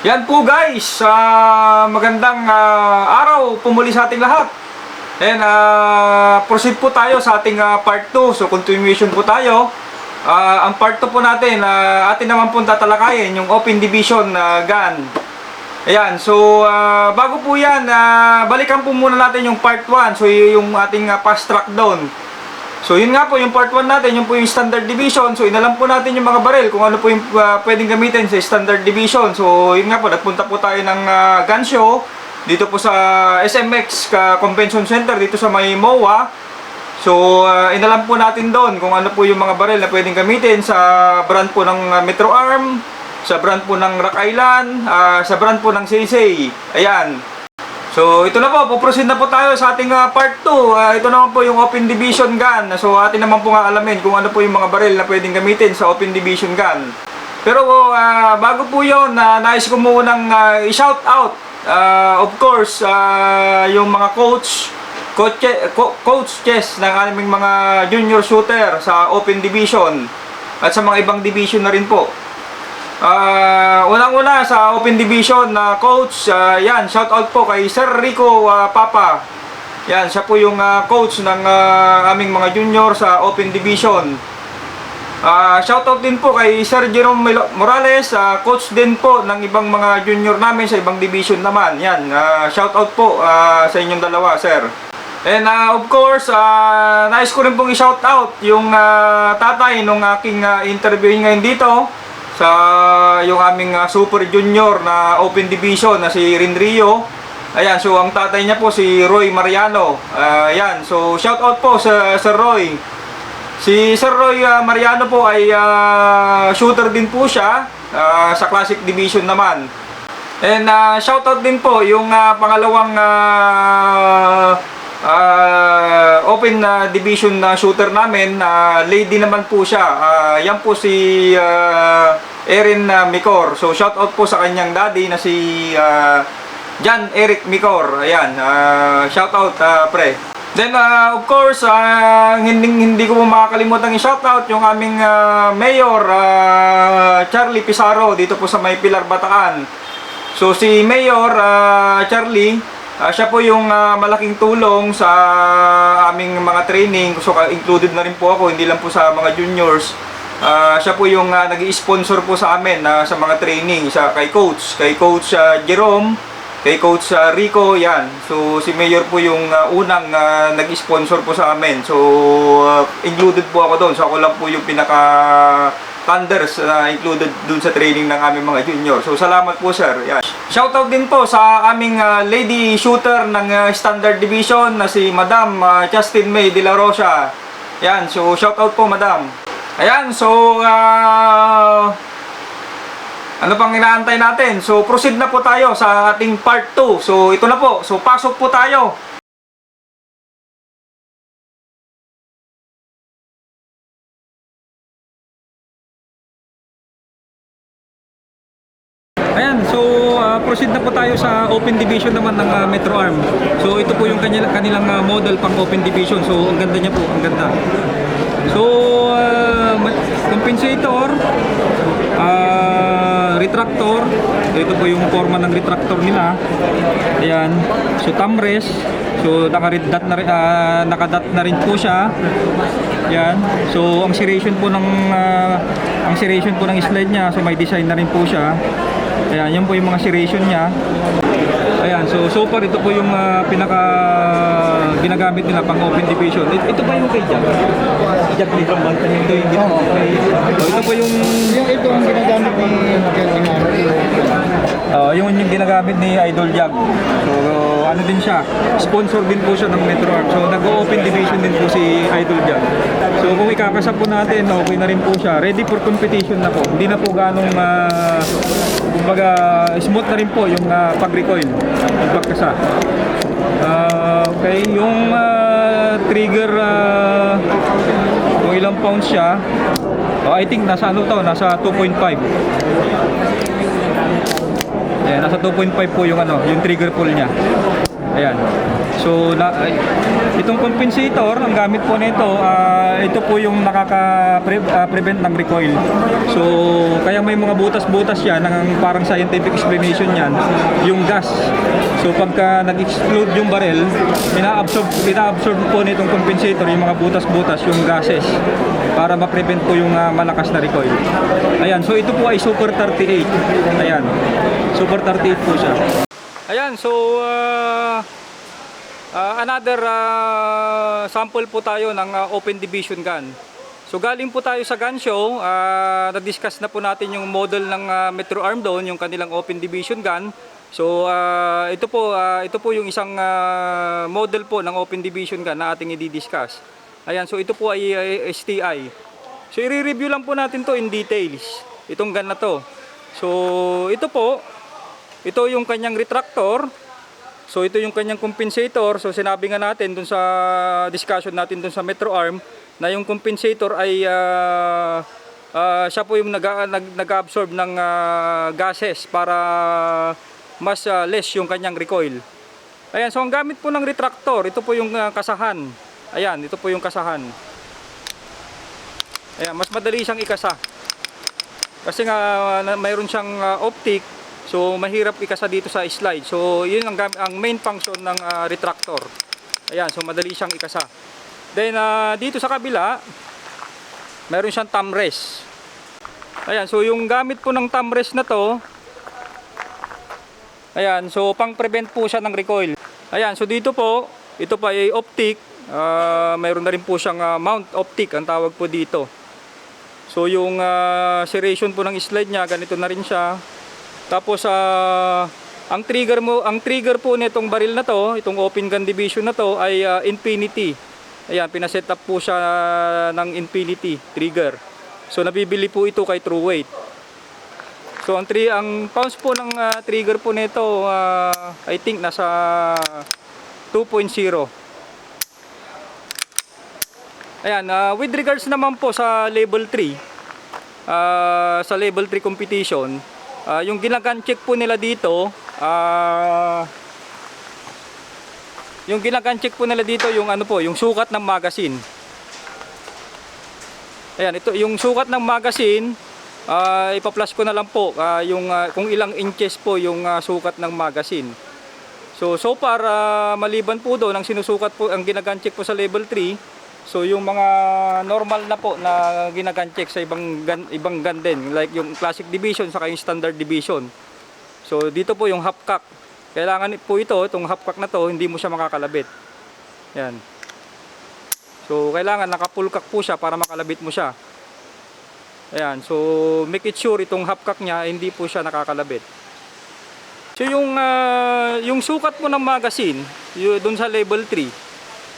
Yan po guys, magandang araw po muli sa ating lahat. And proceed po tayo sa ating part 2. So continuation po tayo. Ang part 2 po natin, atin naman po tatalakayin yung open division gun. Ayan, so bago po yan, balikan po muna natin yung part 1. So yung ating fast track down. So yun nga po, yung part 1 natin, yung po yung standard division. So inalam po natin yung mga baril, kung ano po yung pwedeng gamitin sa standard division. So yun nga po, nagpunta po tayo ng gun show dito po sa SMX Convention Center, dito sa may MOA. So inalam po natin doon kung ano po yung mga baril na pwedeng gamitin sa brand po ng Metro Arm, sa brand po ng Rock Island, sa brand po ng Seisei. Ayan. So ito na po, puproceed na po tayo sa ating part 2. Ito naman po yung open division gun. So atin naman po nga alamin kung ano po yung mga baril na pwedeng gamitin sa open division gun. Pero bago po yun, nais ko munang i-shout out, of course, yung mga coaches ng aming mga junior shooter sa open division at sa mga ibang division na rin po. Unang-una sa open division na coach, yan, shout out po kay Sir Rico Papa. Yan, siya po yung coach ng aming mga junior sa open division. Shout out din po kay Sir Jerome Morales, coach din po ng ibang mga junior namin sa ibang division naman. Yan, shout out po sa inyong dalawa, sir. And of course, nais ko rin pong i-shout out yung tatay nung aking interview ngayon dito sa yung aming super junior na open division na si Rinrio. Ayan, so ang tatay niya po si Roy Mariano. Ayan, so shout out po sa Sir Roy. Si Sir Roy Mariano po ay shooter din po siya sa classic division naman. And shout out din po yung pangalawang open division na shooter namin, lady naman po siya. Yan po si Erin Micor. So shout out po sa kanyang daddy na si John Eric Micor. Ayan, shout out pre. Then of course, hindi ko po makakalimutan i-shout out yung aming mayor, Charlie Pizarro, dito po sa may Pilar, Bataan. So si Mayor Charlie, siya po yung malaking tulong sa aming mga training. So included na rin po ako, hindi lang po sa mga juniors. Siya po yung nag-i-sponsor po sa amin sa mga training kay Coach Jerome, kay Coach Rico, yan. So si Mayor po yung unang nag-sponsor po sa amin. So included po ako doon. So ako lang po yung pinaka Thunders na included dun sa training ng aming mga junior. So salamat po, sir. Yan. Shoutout din po sa aming lady shooter ng standard division na si Madam Justin May De La Rosa. Yan, so shoutout po, Madam. Ayan, so ano pang inaantay natin? So proceed na po tayo sa ating part 2. So ito na po. So pasok po tayo. Ayan, so proceed na po tayo sa open division naman ng Metro Arm. So ito po yung kanilang model pang open division. So ang ganda niya po, ang ganda. So compensator, retractor. Ito po yung forma ng retractor nila. Ayan. So thumb rest. So naka-dot na rin po siya. Ayan. So ang serration po ng slide niya, so may design na rin po siya. Ayan, yan po yung mga serration niya. Ayan, so far ito po yung pinaka ginagamit nila pang open division. Ito ba yung kay Jack? Jack ni Rambantan yung ito yung ito po yung ito ang ginagamit ni yung ginagamit ni Idol Jack. So ano din siya, sponsor din po siya ng Metro Arm. So nag-open division din po si Idol Jack. So kung ikakasa po natin, okay na rin po siya. Ready for competition na po. Hindi na po ganong kumbaga smooth na rin po yung pag-recoil, pagkasa. Okay, yung trigger, kung ilang pounds siya, I think nasa nasa 2.5. Ayan, nasa 2.5 po yung yung trigger pull niya. Ayan. So, itong compensator, ang gamit po nito, ito po yung nakaka-prevent ng recoil. So, kaya may mga butas-butas yan, parang scientific explanation yan, yung gas. So, pagka nag-explode yung barrel, ina-absorb po nitong compensator yung mga butas-butas, yung gases, para ma-prevent po yung malakas na recoil. Ayan, so ito po ay Super 38. Ayan, Super 38 po siya. Ayan, so another sample po tayo ng open division gun. So galing po tayo sa gun show, na-discuss na po natin yung model ng Metro Arm doon, yung kanilang open division gun. So ito po yung isang model po ng open division gun na ating i-discuss. Ayan, so ito po ay STI. So i-review lang po natin to in details, itong gun na to. So ito yung kanyang retractor. So ito yung kanyang compensator. So sinabi nga natin dun sa discussion natin dun sa Metro Arm na yung compensator ay siya po yung nag-absorb ng gases para mas less yung kanyang recoil. Ayan, so ang gamit po ng retractor, ito po yung kasahan. Ayan, ito po yung kasahan. Ayan, mas madali siyang ikasa. Kasi nga mayroon siyang optic, so mahirap ikasa dito sa slide. So yun ang main function ng retractor. Ayan, so madali siyang ikasa. Then dito sa kabila, mayroon siyang thumb rest. Ayan, so yung gamit po ng thumb rest na to, ayan, so pang-prevent po siya ng recoil. Ayan, so dito po, ito pa ay optic. Mayroon na rin po siyang mount optic, ang tawag po dito. So yung serration po ng slide niya, ganito na rin siya. Tapos ang trigger po nitong baril na to, itong open gun division na to ay Infinity. Ayan, pinaset up po siya ng Infinity trigger. So nabibili po ito kay Truweight. So ang pounds po ng trigger po nito, I think nasa 2.0. Ayan, with regards naman po sa level 3, sa level 3 competition, yung ginagun check po nila dito, yung ano po, yung sukat ng magazine. Ayan, ito yung sukat ng magazine, ipa-flash ko na lang po yung kung ilang inches po yung sukat ng magazine. So far, maliban po doon ang sinusukat po, ang ginagun check po sa level 3. So yung mga normal na po na ginagun check sa ibang gun din, like yung classic division saka yung standard division. So dito po yung half cock. Kailangan po itong half cock na to, hindi mo siya makakalabit. Yan. So kailangan naka-full cock po siya para makalabit mo siya. Ayan, so make it sure itong half cock niya hindi po siya nakakalabit. So yung sukat po ng magazine, doon sa level 3,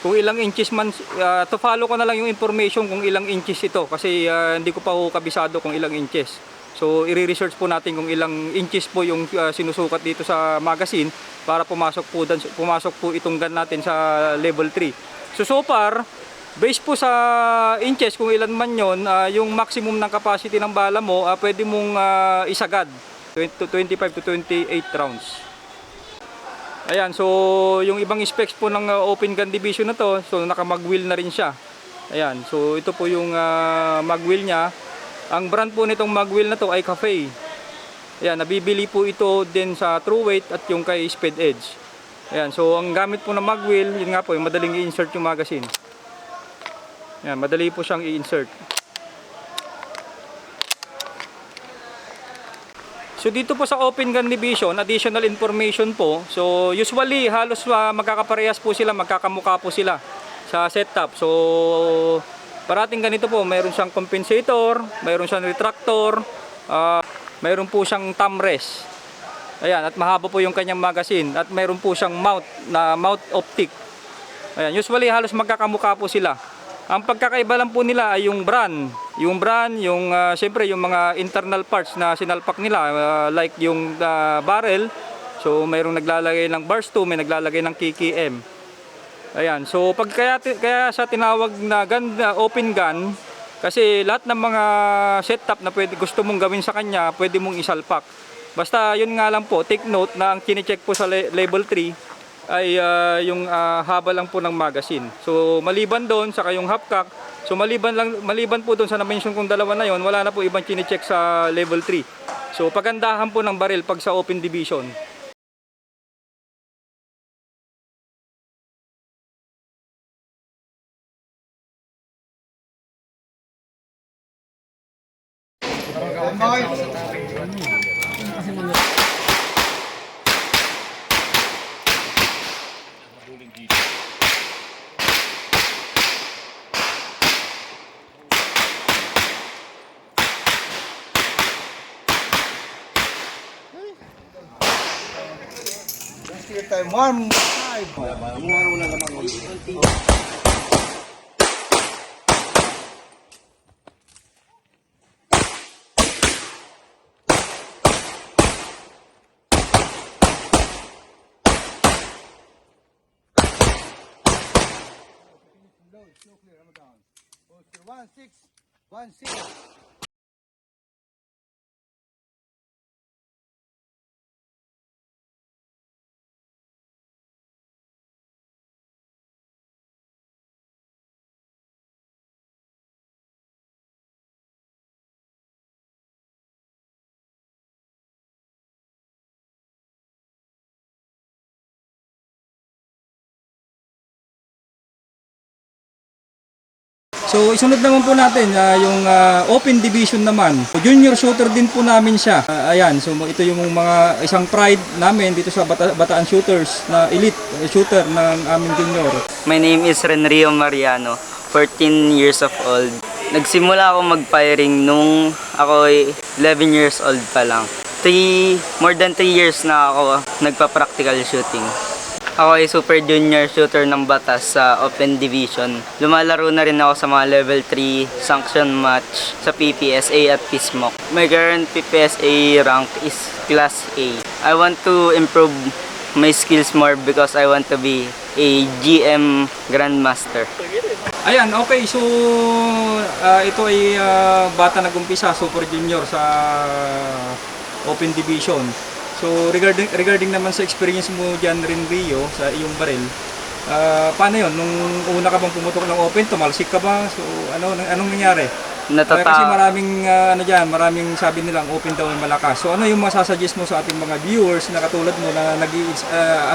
kung ilang inches man, to follow ko na lang yung information kung ilang inches ito kasi hindi ko pa kabisado kung ilang inches. So i-research po natin kung ilang inches po yung sinusukat dito sa magazine para pumasok po itong gun natin sa level 3. So far, based po sa inches kung ilan man yon, yung maximum ng capacity ng bala mo, pwede mong isagad 25 to 28 rounds. Ayan, so yung ibang specs po ng open gun division na to, so naka-magwheel na rin siya. Ayan, so ito po yung magwheel niya. Ang brand po nitong magwheel na to ay Cafe. Ayan, nabibili po ito din sa Truweight at yung kay Speed Edge. Ayan, so ang gamit po ng magwheel, yun nga po, yung madaling i-insert yung magazine. Ayan, madali po siyang i-insert. So dito po sa open gun division, additional information po. So usually halos magkakaparehas po sila, magkakamukha po sila sa setup. So parating ganito po, mayroon siyang compensator, mayroon siyang retractor, mayroon po siyang thumb rest. Ayan, at mahaba po yung kanyang magazine at mayroon po siyang mount optic. Ayan, usually halos magkakamukha po sila. Ang pagkakaiba lang po nila ay yung brand, siyempre yung mga internal parts na sinalpak nila, like yung barrel. So mayroong naglalagay ng bars 2, may naglalagay ng KKM. Ayan, so kaya sa tinawag na gun, open gun, kasi lahat ng mga setup na gusto mong gawin sa kanya, pwede mong isalpak. Basta yun nga lang po, take note na ang kine-check po sa level 3 ay yung haba lang po ng magazine. So maliban doon sa yung half cock, so maliban po doon sa na-mention kong dalawa na yon, wala na po ibang chine-check sa level 3. So pagandahan po ng baril pag sa open division. Time 1-5. So clear, I'm down. 1-6. So isunod naman po natin yung open division naman. Junior shooter din po namin siya. Ayan, so ito yung mga isang pride namin dito sa Bataan Shooters na elite shooter ng aming junior. My name is Renrio Mariano, 14 years of old. Nagsimula ako mag-firing nung ako ay 11 years old pa lang. More than 3 years na ako nagpa-practical shooting. Ako ay super junior shooter ng Batas sa Open Division. Lumalaro na rin ako sa mga level 3 sanction match sa PPSA at PSMOC. My current PPSA rank is Class A. I want to improve my skills more because I want to be a GM Grandmaster. Ayan, okay. So ito ay bata nag-umpisa, super junior sa Open Division. So regarding naman sa experience mo diyan rin, Rio, sa iyong baril, paano 'yon? Nung una ka bang pumutok ng open, tumalsik ka ba? So anong nangyari? Kasi maraming sabi nilang open daw ay malakas. So ano yung masasuggest mo sa ating mga viewers na katulad mo na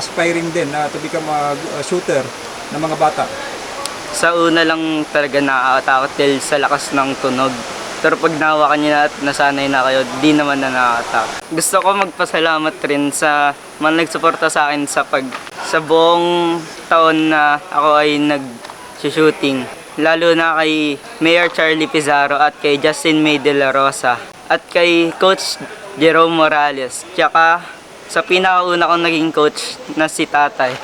aspiring din na to become a shooter ng mga bata? Sa una lang talaga nakakatakot dahil sa lakas ng tunog. Pero pag nahawakan niyo na at nasanay na kayo, di naman na nakakatakot. Gusto ko magpasalamat rin sa mga nagsuporta sa akin sa buong taon na ako ay nag-shooting. Lalo na kay Mayor Charlie Pizarro at kay Justin May de la Rosa at kay Coach Jerome Morales. Tsaka sa pinakauna kong naging coach na si Tatay.